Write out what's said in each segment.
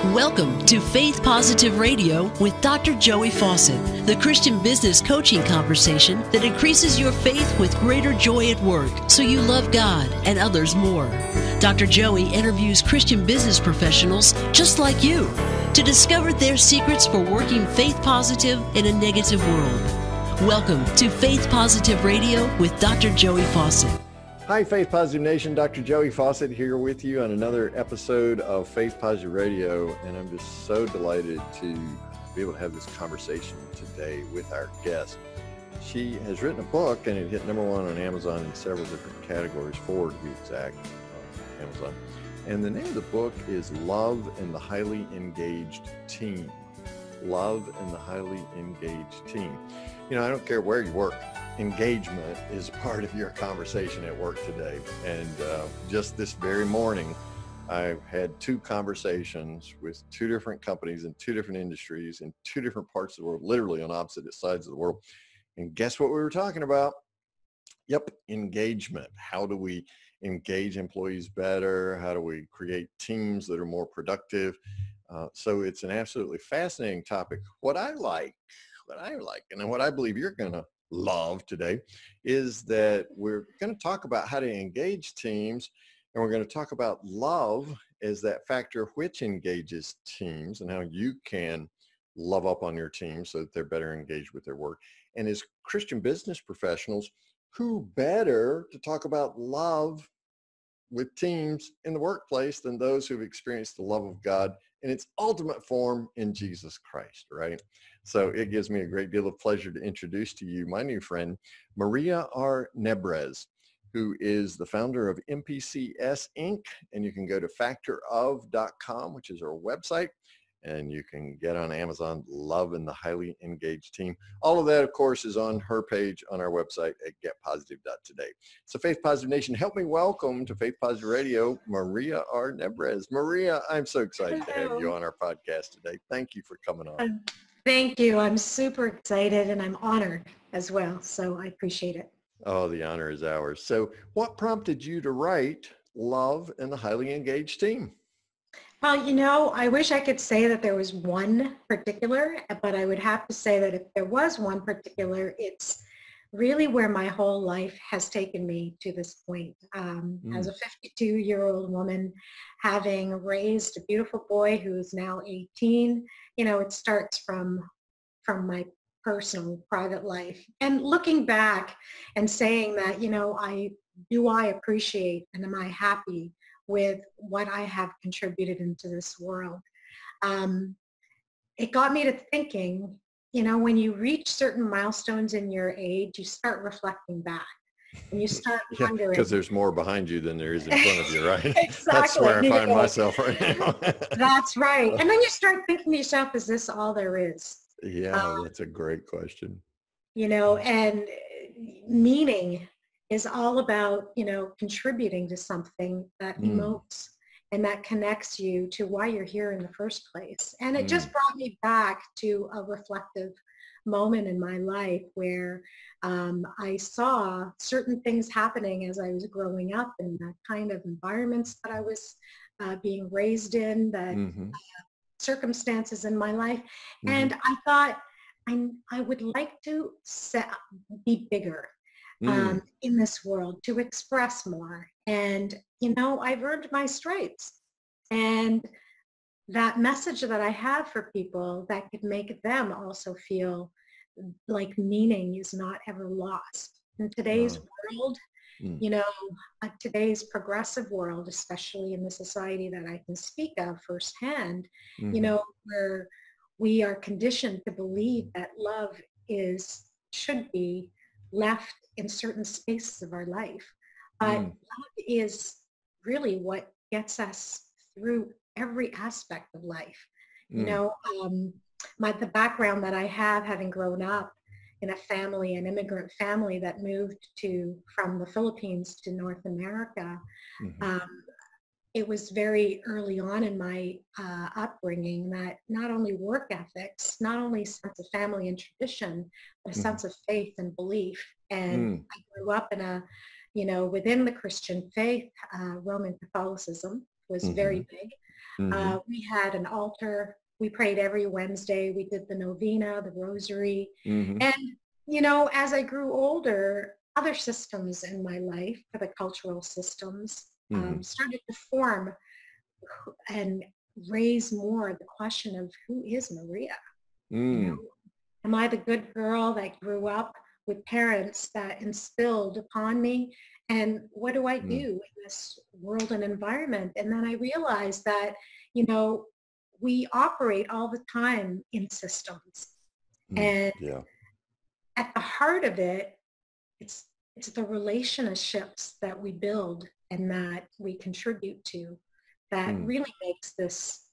Welcome to Faith Positive Radio with Dr. Joey Fawcett, the Christian business coaching conversation that increases your faith with greater joy at work so you love God and others more. Dr. Joey interviews Christian business professionals just like you to discover their secrets for working faith positive in a negative world. Welcome to Faith Positive Radio with Dr. Joey Fawcett. Hi, Faith Positive Nation. Dr. Joey Fawcett here with you on another episode of Faith Positive Radio, and I'm just so delighted to be able to have this conversation today with our guest. She has written a book, and it hit number one on Amazon in several different categories, 4 to be exact, on Amazon. And the name of the book is Love and the Highly Engaged Team. Love and the Highly Engaged Team. You know, I don't care where you work. Engagement is part of your conversation at work today. And just this very morning, I've had 2 conversations with 2 different companies in 2 different industries in 2 different parts of the world, literally on opposite sides of the world. And guess what we were talking about? Yep, engagement. How do we engage employees better? How do we create teams that are more productive? So it's an absolutely fascinating topic. What I like, and what I believe you're going to love today is that we're going to talk about how to engage teams, and we're going to talk about love as that factor which engages teams and how you can love up on your team so that they're better engaged with their work. And as Christian business professionals, who better to talk about love with teams in the workplace than those who've experienced the love of God in its ultimate form in Jesus Christ, right? So it gives me a great deal of pleasure to introduce to you my new friend, Maria R. Nebres, who is the founder of MPCS Inc. And you can go to factorof.com, which is our website, and you can get on Amazon, Love and the Highly Engaged Team. All of that, of course, is on her page on our website at getpositive.today. So Faith Positive Nation, help me welcome to Faith Positive Radio, Maria R. Nebres. Maria, I'm so excited to have you on our podcast today. Thank you for coming on. Thank you. I'm super excited and I'm honored as well. So I appreciate it. Oh, the honor is ours. So what prompted you to write Love and the Highly Engaged Team? Well, you know, I wish I could say that there was one particular, but I would have to say that if there was one particular, it's really where my whole life has taken me to this point. As a 52-year-old woman, having raised a beautiful boy who is now 18, you know, it starts from my personal, private life. And looking back and saying that, you know, I appreciate and am I happy with what I have contributed into this world. It got me to thinking, you know, when you reach certain milestones in your age, you start reflecting back and you start wondering. Because there's more behind you than there is in front of you, right? Exactly. That's where I find myself right now. That's right. And then you start thinking to yourself, is this all there is? Yeah, that's a great question. You know, and meaning is all about, you know, contributing to something that emotes and that connects you to why you're here in the first place. And it just brought me back to a reflective moment in my life where I saw certain things happening as I was growing up in the kind of environments that I was being raised in, the circumstances in my life. And I thought, I would like to be bigger. In this world, to express more. And, you know, I've earned my stripes. And that message that I have for people that could make them also feel like meaning is not ever lost. In today's world, you know, today's progressive world, especially in the society that I can speak of firsthand, you know, where we are conditioned to believe that love should be left in certain spaces of our life. But love is really what gets us through every aspect of life. You know, the background that I have, having grown up in an immigrant family that moved from the Philippines to North America, it was very early on in my upbringing that not only work ethics, not only sense of family and tradition, but a sense of faith and belief. And I grew up in within the Christian faith, Roman Catholicism was very big. We had an altar. We prayed every Wednesday. We did the novena, the rosary. And, as I grew older, other systems in my life, the cultural systems, started to form and raise more the question of who is Maria? Am I the good girl that grew up with parents that instilled upon me? And what do I do in this world and environment? And then I realized that, we operate all the time in systems. And at the heart of it, it's the relationships that we build and that we contribute to that really makes this,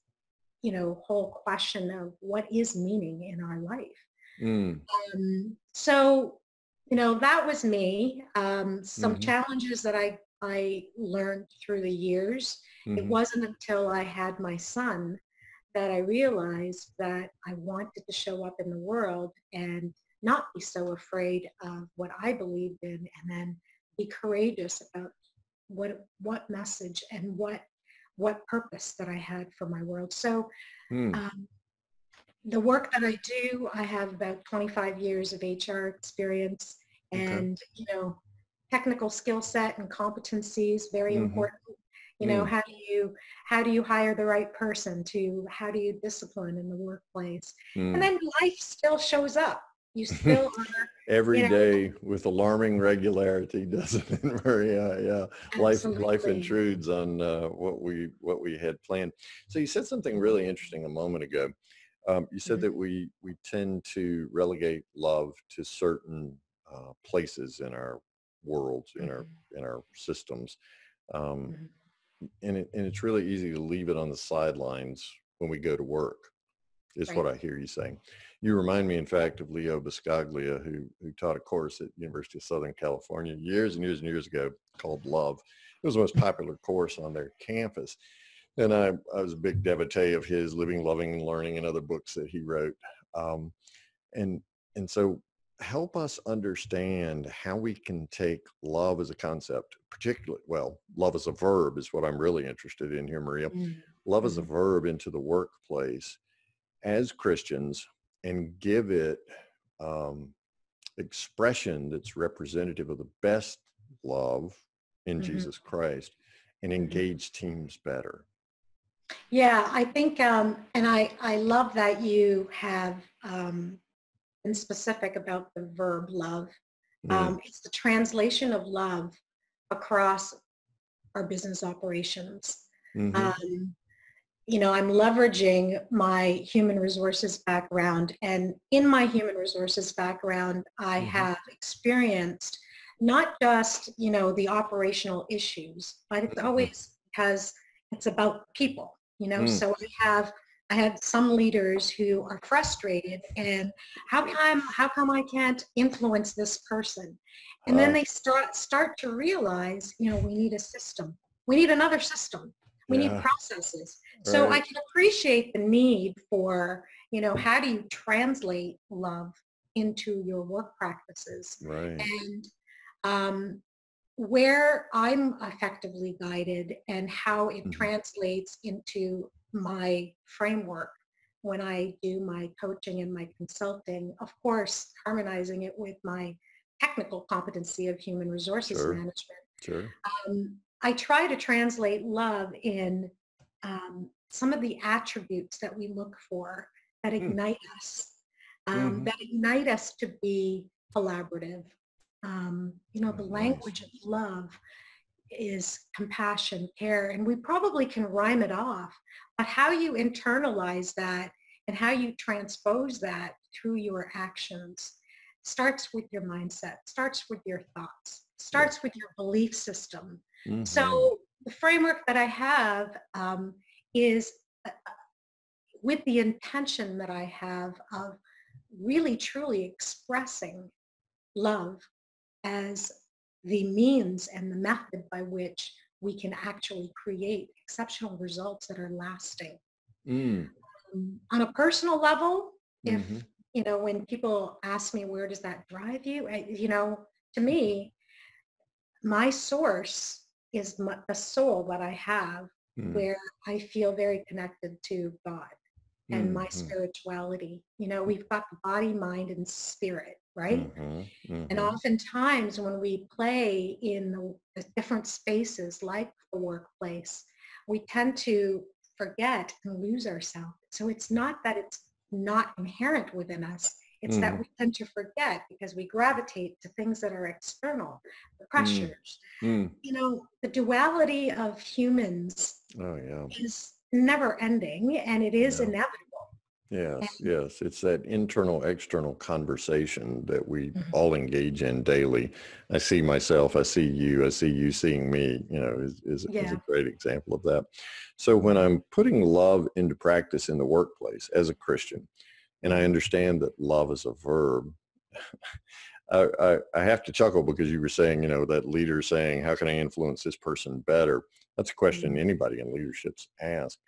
whole question of what is meaning in our life. So, that was me. Some challenges that I learned through the years. It wasn't until I had my son that I realized that I wanted to show up in the world and not be so afraid of what I believed in, and then be courageous about what message and what purpose that I had for my world. So the work that I do, I have about 25 years of HR experience, and, technical skill set and competencies, very important. How do you hire the right person? How do you discipline in the workplace? And then life still shows up. You still are every day with alarming regularity, doesn't it, Maria? Yeah. Life intrudes on what we had planned. So you said something really interesting a moment ago. You said that we tend to relegate love to certain places in our worlds, in our systems. And it's really easy to leave it on the sidelines when we go to work, is what I hear you saying. You remind me, in fact, of Leo Biscaglia, who taught a course at University of Southern California years and years and years ago called Love. It was the most popular course on their campus. And I was a big devotee of his, Living, Loving, and Learning, and other books that he wrote. And so help us understand how we can take love as a concept, particularly, love as a verb is what I'm really interested in here, Maria. Love as a verb into the workplace as Christians, and give it expression that's representative of the best love in Jesus Christ, and engage teams better. Yeah, I think, and I love that you have been specific about the verb love. It's the translation of love across our business operations. I'm leveraging my human resources background, and in my human resources background, I have experienced not just, the operational issues, but it's always because it's about people, so I had some leaders who are frustrated, and how come I can't influence this person? And then they start to realize, we need a system. We need another system. We need processes. So I can appreciate the need for, how do you translate love into your work practices? And where I'm effectively guided and how it translates into my framework when I do my coaching and my consulting, of course, harmonizing it with my technical competency of human resources management. I try to translate love in some of the attributes that we look for that ignite us, that ignite us to be collaborative. The language of love is compassion, care, and we probably can rhyme it off, but how you internalize that and how you transpose that through your actions starts with your mindset, starts with your thoughts, starts with your belief system. So the framework that I have is with the intention that I have of really truly expressing love as the means and the method by which we can actually create exceptional results that are lasting. On a personal level, if, when people ask me, where does that drive you? To me, my source is the soul that I have where I feel very connected to God and my spirituality. You know, we've got the body, mind, and spirit, right? And oftentimes when we play in the different spaces like the workplace, we tend to forget and lose ourselves. So it's not that it's not inherent within us. It's that we tend to forget because we gravitate to things that are external, the pressures. You know, the duality of humans is never ending, and it is inevitable. Yes. It's that internal, external conversation that we all engage in daily. I see myself, I see you seeing me, you know, is a great example of that. So when I'm putting love into practice in the workplace as a Christian, and I understand that love is a verb, I have to chuckle because you were saying, you know, that leader saying, how can I influence this person better? That's a question anybody in leadership's ask.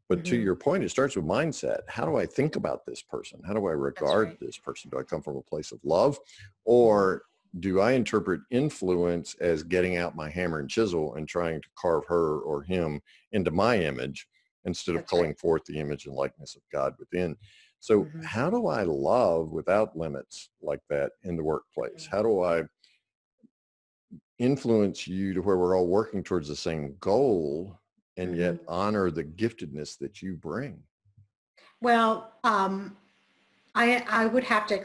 But to your point, it starts with mindset. How do I think about this person? How do I regard this person? Do I come from a place of love? Or do I interpret influence as getting out my hammer and chisel and trying to carve her or him into my image instead of calling forth the image and likeness of God within? So how do I love without limits like that in the workplace? How do I influence you to where we're all working towards the same goal and yet honor the giftedness that you bring? Well, I would have to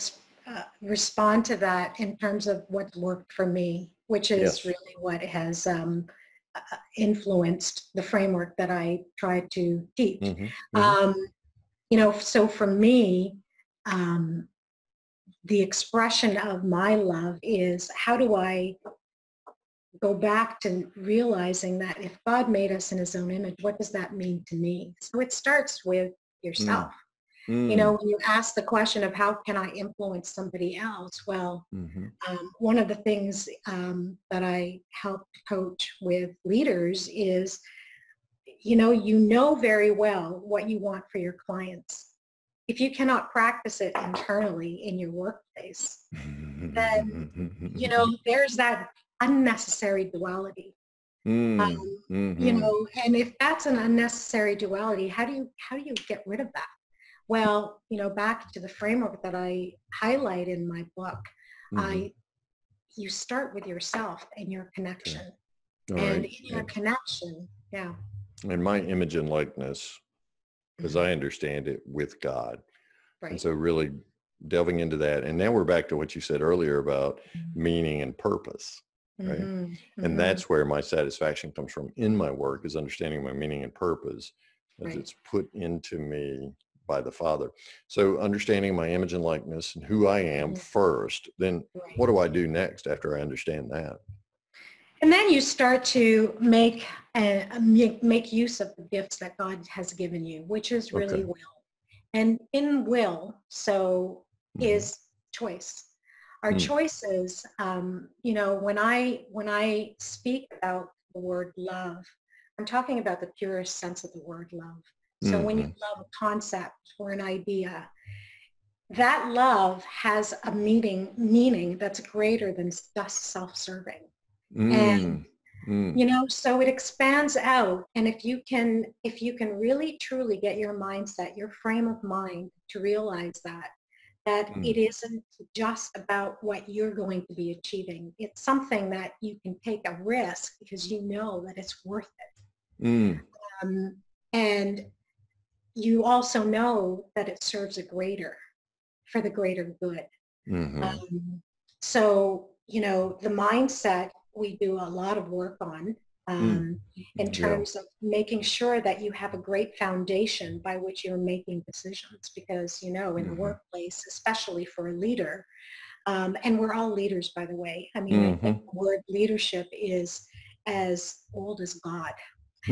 respond to that in terms of what worked for me, which is really what has influenced the framework that I try to teach. You know, so for me, the expression of my love is, how do I go back to realizing that if God made us in his own image, what does that mean to me? So it starts with yourself. You know, when you ask the question of how can I influence somebody else? Well, one of the things that I help coach with leaders is, you know very well what you want for your clients. If you cannot practice it internally in your workplace, then, you know, there's that unnecessary duality. You know, and if that's an unnecessary duality, how do you get rid of that? Well, you know, back to the framework that I highlight in my book, you start with yourself and your connection. And in your connection, and my image and likeness, as I understand it, with God. And so really delving into that. And now we're back to what you said earlier about meaning and purpose, right? And that's where my satisfaction comes from in my work, is understanding my meaning and purpose as it's put into me by the Father. So understanding my image and likeness and who I am first, then what do I do next after I understand that? And then you start to make use of the gifts that God has given you, which is really will. And in will, so is choice. Our choices, you know, when I speak about the word love, I'm talking about the purest sense of the word love. So when you love a concept or an idea, that love has a meaning that's greater than just self-serving. And, you know, so it expands out. And if you can really truly get your mindset, your frame of mind to realize that it isn't just about what you're going to be achieving. It's something that you can take a risk because you know that it's worth it. And you also know that it serves for the greater good. So, you know, the mindset we do a lot of work on in terms of making sure that you have a great foundation by which you're making decisions, because, you know, in the workplace, especially for a leader, and we're all leaders, by the way. I mean, I think the word leadership is as old as God.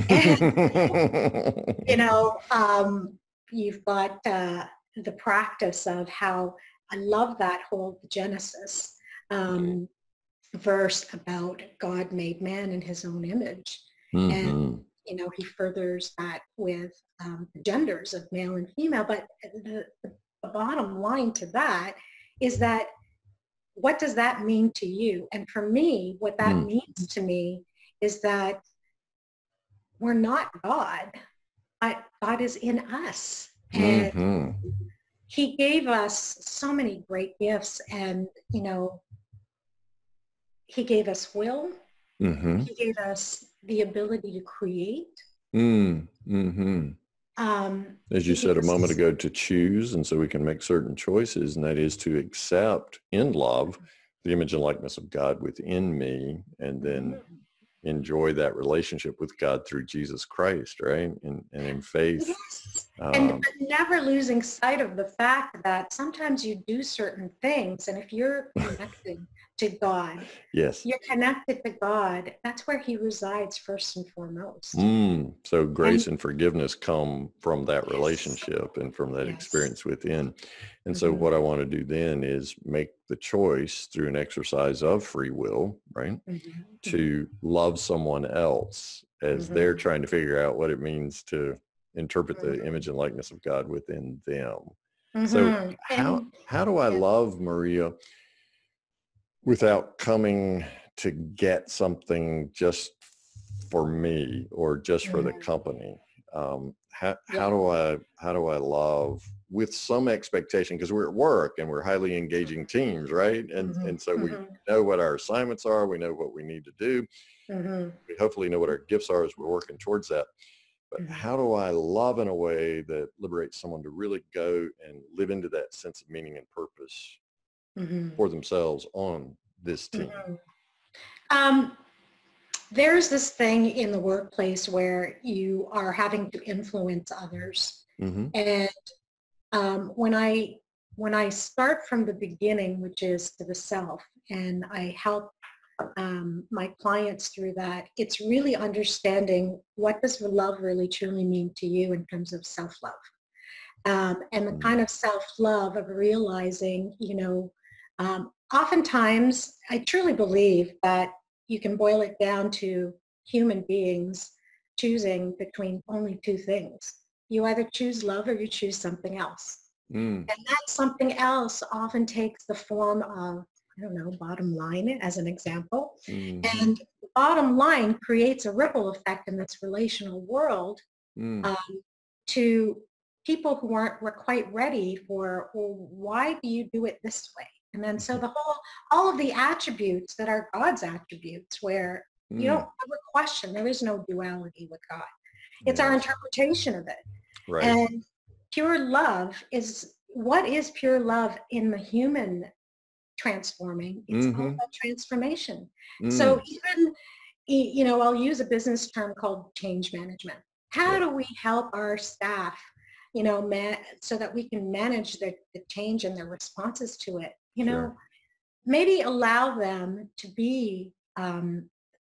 And, you know, you've got the practice of how I love that whole Genesis verse about God made man in his own image. And, you know, he furthers that with the genders of male and female. But the bottom line to that is that, what does that mean to you? And for me, what that means to me is that we're not God. God is in us. And Mm-hmm. he gave us so many great gifts, and, he gave us will. Mm-hmm. He gave us the ability to create. Mm-hmm. As you He gave said a moment us, ago, to choose, and so we can make certain choices, and that is to accept in love the image and likeness of God within me, and then enjoy that relationship with God through Jesus Christ, right? And in faith. yes, and Um, but never losing sight of the fact that sometimes you do certain things, and if you're connected to God, yes. you're connected to God. That's where he resides first and foremost. So And grace and forgiveness come from that yes, relationship and from that yes. experience within. And so Mm-hmm. what I want to do then is make the choice through an exercise of free will, right? Mm-hmm. To love someone else as Mm-hmm. they're trying to figure out what it means to interpret the Mm-hmm. image and likeness of God within them. So Mm-hmm. how And how do I yeah. love, Maria, without coming to get something just for me or just for the Mm-hmm. company? How Yeah. do I love with some expectation, because we're at work and we're highly engaging teams, right? Mm-hmm. And so we Mm-hmm. know what our assignments are, we know what we need to do, Mm-hmm. we hopefully know what our gifts are as we're working towards that. But Mm-hmm. how do I love in a way that liberates someone to really go and live into that sense of meaning and purpose Mm-hmm. for themselves on this team? Mm-hmm. Um, there's this thing in the workplace where you are having to influence others. Mm-hmm. And when I start from the beginning, which is to the self, and I help my clients through that, it's really understanding what does love really truly mean to you in terms of self-love. And the kind of self-love of realizing, oftentimes I truly believe that you can boil it down to human beings choosing between only two things. You either choose love or you choose something else. Mm. And that something else often takes the form of, I don't know, bottom line as an example. Mm-hmm. And the bottom line creates a ripple effect in this relational world Mm. um, to people who were quite ready for, well, why do you do it this way? And then so all of the attributes that are God's attributes, where you don't ever question, there is no duality with God. It's our Yes. interpretation of it. Right. And pure love is, what is pure love in the human transforming? It's all about transformation. So even, I'll use a business term called change management. How do we help our staff, so that we can manage the change and their responses to it? Sure. Maybe allow them to be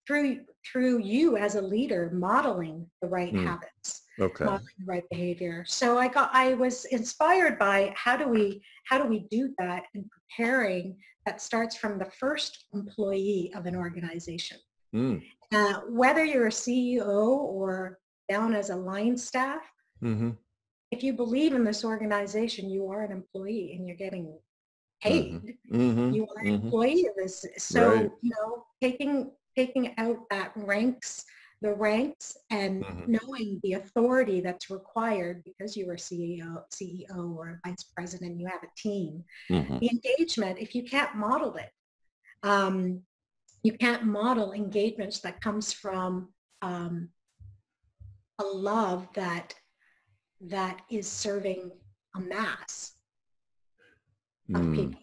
through you as a leader modeling the right habits, Okay. modeling the right behavior. So I was inspired by how do we do that, and preparing that starts from the first employee of an organization. Whether you're a CEO or down as a line staff, if you believe in this organization, you are an employee and you're getting paid. You are an employee of this. So, taking out the ranks and knowing the authority that's required because you are CEO or vice president, you have a team. The engagement, if you can't model it, you can't model engagements that comes from a love that is serving a mass of people.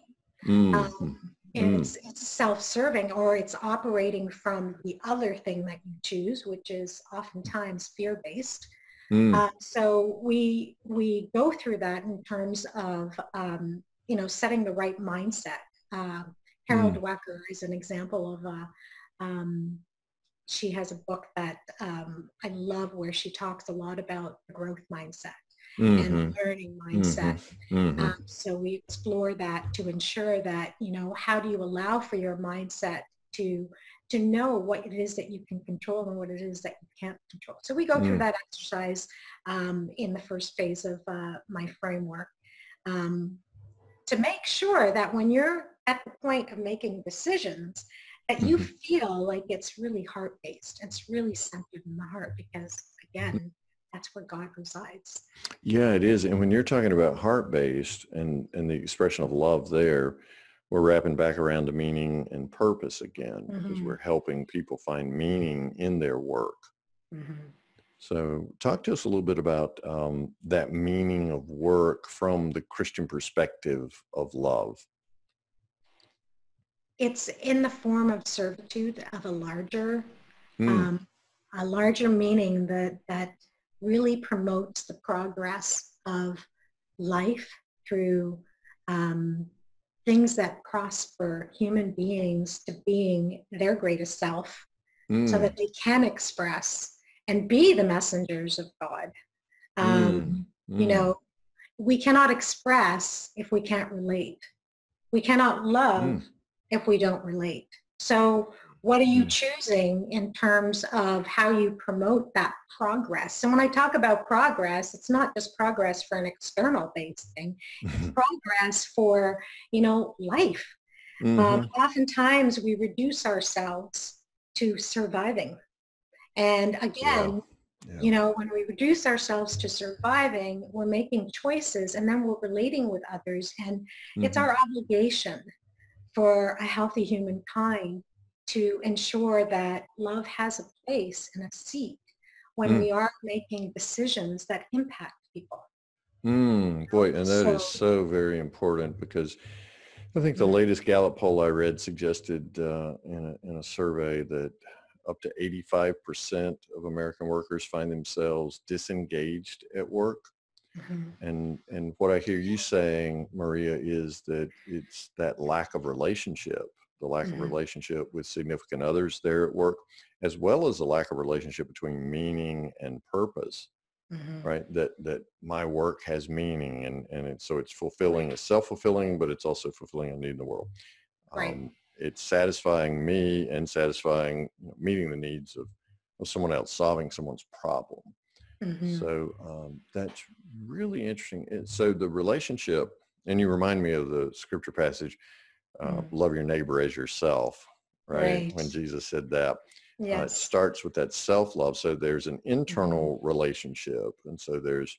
It's self-serving, or it's operating from the other thing that you choose, which is oftentimes fear-based. So we go through that in terms of setting the right mindset. Harold Wecker is an example of she has a book that I love, where she talks a lot about the growth mindset and the learning mindset. So we explore that to ensure that, how do you allow for your mindset to know what it is that you can control and what it is that you can't control. So we go through that exercise in the first phase of my framework to make sure that when you're at the point of making decisions, that you feel like it's really heart-based. It's really centered in the heart because, again, that's where God resides. Yeah, it is. And when you're talking about heart-based and the expression of love there, we're wrapping back around to meaning and purpose again, because we're helping people find meaning in their work. So talk to us a little bit about that meaning of work from the Christian perspective of love. It's in the form of servitude of a larger meaning that really promotes the progress of life through things that prosper human beings to being their greatest self, so that they can express and be the messengers of God. You know, we cannot express if we can't relate. We cannot love if we don't relate. So what are you choosing in terms of how you promote that progress? And when I talk about progress, it's not just progress for an external based thing. It's progress for, you know, life. Oftentimes we reduce ourselves to surviving. And again, you know, when we reduce ourselves to surviving, we're making choices and then we're relating with others. And it's our obligation for a healthy humankind to ensure that love has a place and a seat when we are making decisions that impact people. Boy, and that is so very important, because I think the latest Gallup poll I read suggested in a survey that up to 85% of American workers find themselves disengaged at work. And what I hear you saying, Maria, is that it's that lack of relationship, the lack of relationship with significant others there at work, as well as the lack of relationship between meaning and purpose, right? That my work has meaning, and so it's fulfilling, it's self-fulfilling, but it's also fulfilling a need in the world. It's satisfying me and satisfying, you know, meeting the needs of someone else, solving someone's problem. So that's really interesting. So the relationship, and you remind me of the scripture passage, love your neighbor as yourself, right? When Jesus said that, it starts with that self-love. So there's an internal relationship. And so there's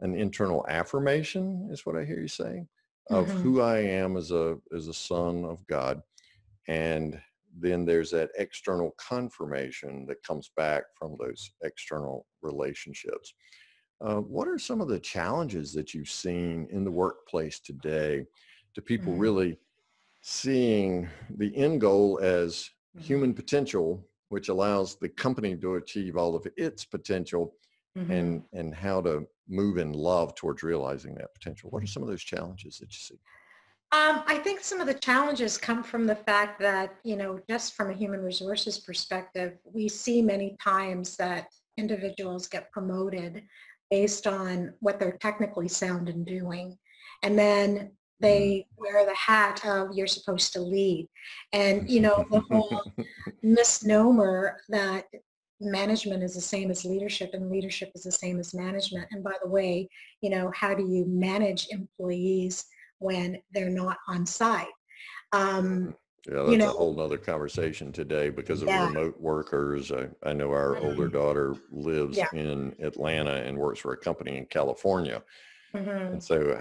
an internal affirmation, is what I hear you saying, of who I am as a son of God. And then there's that external confirmation that comes back from those external relationships. What are some of the challenges that you've seen in the workplace today to people really seeing the end goal as human potential, which allows the company to achieve all of its potential, and how to move in love towards realizing that potential? What are some of those challenges that you see? I think some of the challenges come from the fact that, you know, just from a human resources perspective, we see many times that individuals get promoted based on what they're technically sound in doing. And then they wear the hat of you're supposed to lead. And, you know, the whole misnomer that management is the same as leadership and leadership is the same as management. And by the way, you know, how do you manage employees when they're not on site? Yeah, that's a whole nother conversation today because of remote workers. I know our older daughter lives in Atlanta and works for a company in California. And so,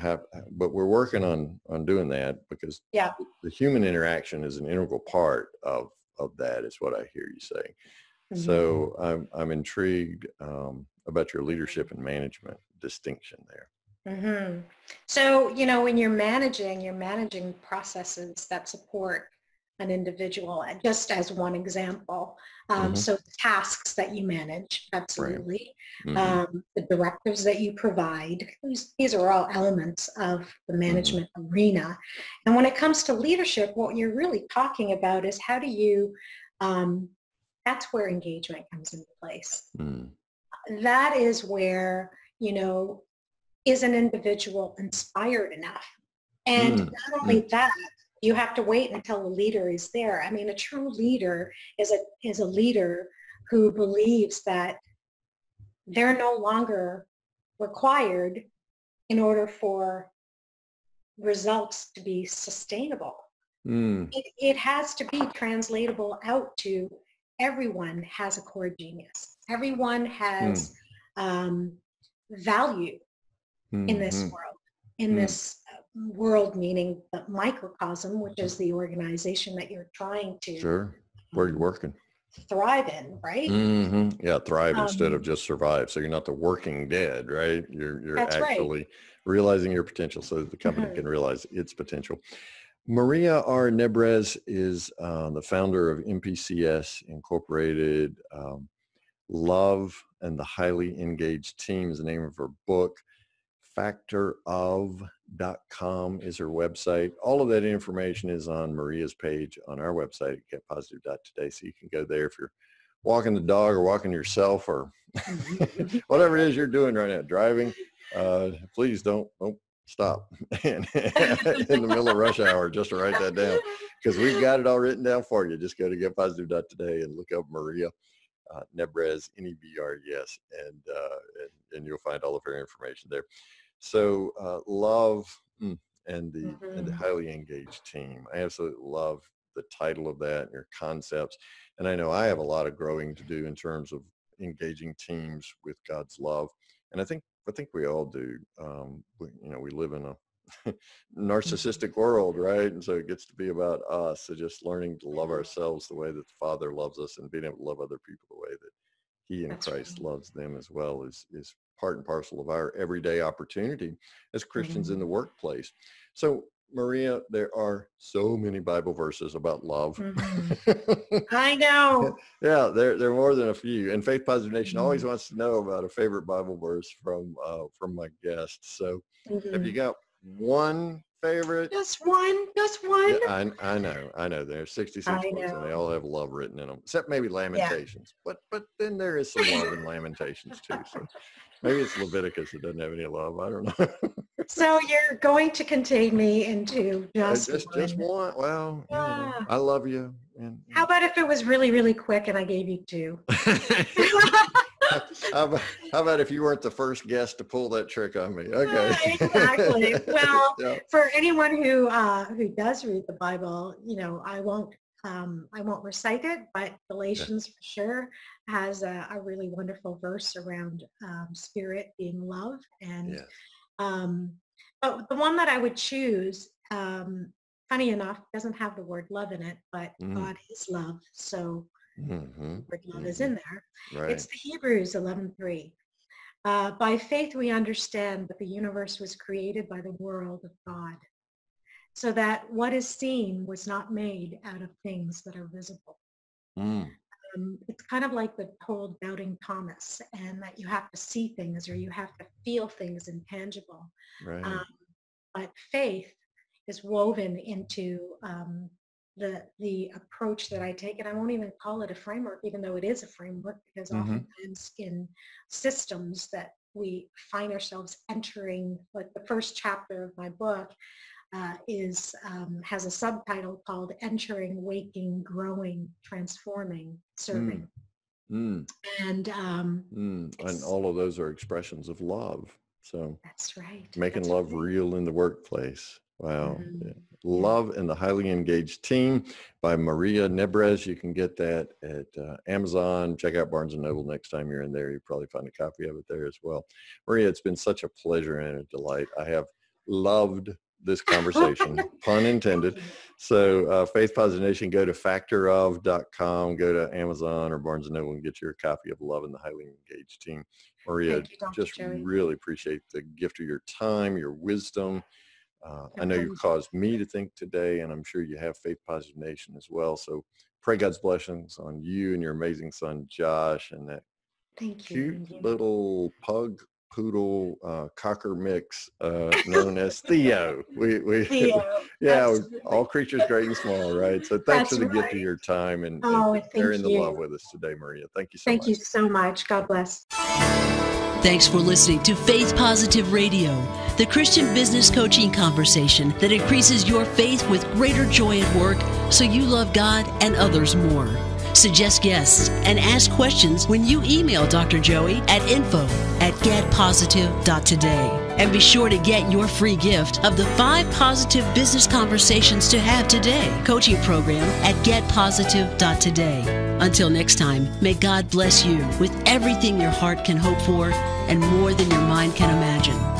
but we're working on doing that, because the human interaction is an integral part of that, is what I hear you saying. So I'm intrigued about your leadership and management distinction there. So, you know, when you're managing processes that support an individual, just as one example. So tasks that you manage, absolutely. The directives that you provide, these are all elements of the management arena. And when it comes to leadership, what you're really talking about is how do you, that's where engagement comes into place. That is where, you know, is an individual inspired enough? And not only that, you have to wait until the leader is there. I mean, a true leader is a leader who believes that they're no longer required in order for results to be sustainable. It has to be translatable out to everyone has a core genius. Everyone has value in this world, this world, meaning the microcosm, which is the organization that you're trying to where you're working, thrive in, right? Yeah, thrive instead of just survive. So you're not the working dead, right? You're actually realizing your potential so that the company can realize its potential. Maria R. Nebres is the founder of MPCS Incorporated. Love and the Highly Engaged Team is the name of her book. factorof.com is her website. All of that information is on Maria's page on our website at getpositive.today. So you can go there if you're walking the dog or walking yourself or whatever it is you're doing right now, driving. Please don't stop in the middle of rush hour just to write that down, because we've got it all written down for you. Just go to getpositive.today and look up Maria Nebres, Nebres, and you'll find all of her information there. So love and the highly engaged team. I absolutely love the title of that and your concepts. And I know I have a lot of growing to do in terms of engaging teams with God's love. And I think we all do. We live in a narcissistic world, right? And so it gets to be about us. So just learning to love ourselves the way that the Father loves us and being able to love other people the way that He in Christ loves them as well is part and parcel of our everyday opportunity as Christians in the workplace. So Maria, there are so many Bible verses about love. I know. Yeah, there are more than a few. And Faith Positive Nation always wants to know about a favorite Bible verse from my guests. So have you got one favorite? Just one. Yeah, I know. There are 66 books and they all have love written in them, except maybe Lamentations. Yeah. But then there is some love in Lamentations too. So maybe it's Leviticus that doesn't have any love. I don't know. So you're going to contain me into just one. Well, I love you. And how about if it was really, really quick and I gave you two? How about if you weren't the first guest to pull that trick on me? Okay. Exactly. Well, for anyone who does read the Bible, I won't recite it, but Galatians for sure has a really wonderful verse around spirit being love. And but the one that I would choose, funny enough, doesn't have the word love in it, but God is love. So word love is in there. Right. It's the Hebrews 11:3. By faith we understand that the universe was created by the world of God, so that what is seen was not made out of things that are visible. It's kind of like the whole doubting Thomas, and that you have to see things or you have to feel things intangible. Right. But faith is woven into the approach that I take, and I won't even call it a framework, even though it is a framework, because oftentimes in systems that we find ourselves entering, like the first chapter of my book has a subtitle called Entering, Waking, Growing, Transforming, Serving. And all of those are expressions of love. So that's right. Making love real in the workplace. Wow. Love and the Highly Engaged Team by Maria Nebres. You can get that at Amazon. Check out Barnes & Noble next time you're in there. You'll probably find a copy of it there as well. Maria, it's been such a pleasure and a delight. I have loved this conversation, pun intended. So Faith Positive Nation, go to factorof.com, go to Amazon or Barnes & Noble and get your copy of Love and the Highly Engaged Team. Maria, really appreciate the gift of your time, your wisdom. I know you caused me to think today, and I'm sure you have Faith Positive Nation as well. So pray God's blessings on you and your amazing son, Josh, and that cute little pug poodle cocker mix known as Theo. Theo. All creatures great and small, right? So thanks for the gift of your time and sharing the love with us today, Maria. Thank you so much. Thank you so much. God bless. Thanks for listening to Faith Positive Radio, the Christian business coaching conversation that increases your faith with greater joy at work so you love God and others more. Suggest guests and ask questions when you email Dr. Joey at info@getpositive.today. And be sure to get your free gift of the 5 positive business conversations to have today coaching program at getpositive.today. Until next time, may God bless you with everything your heart can hope for and more than your mind can imagine.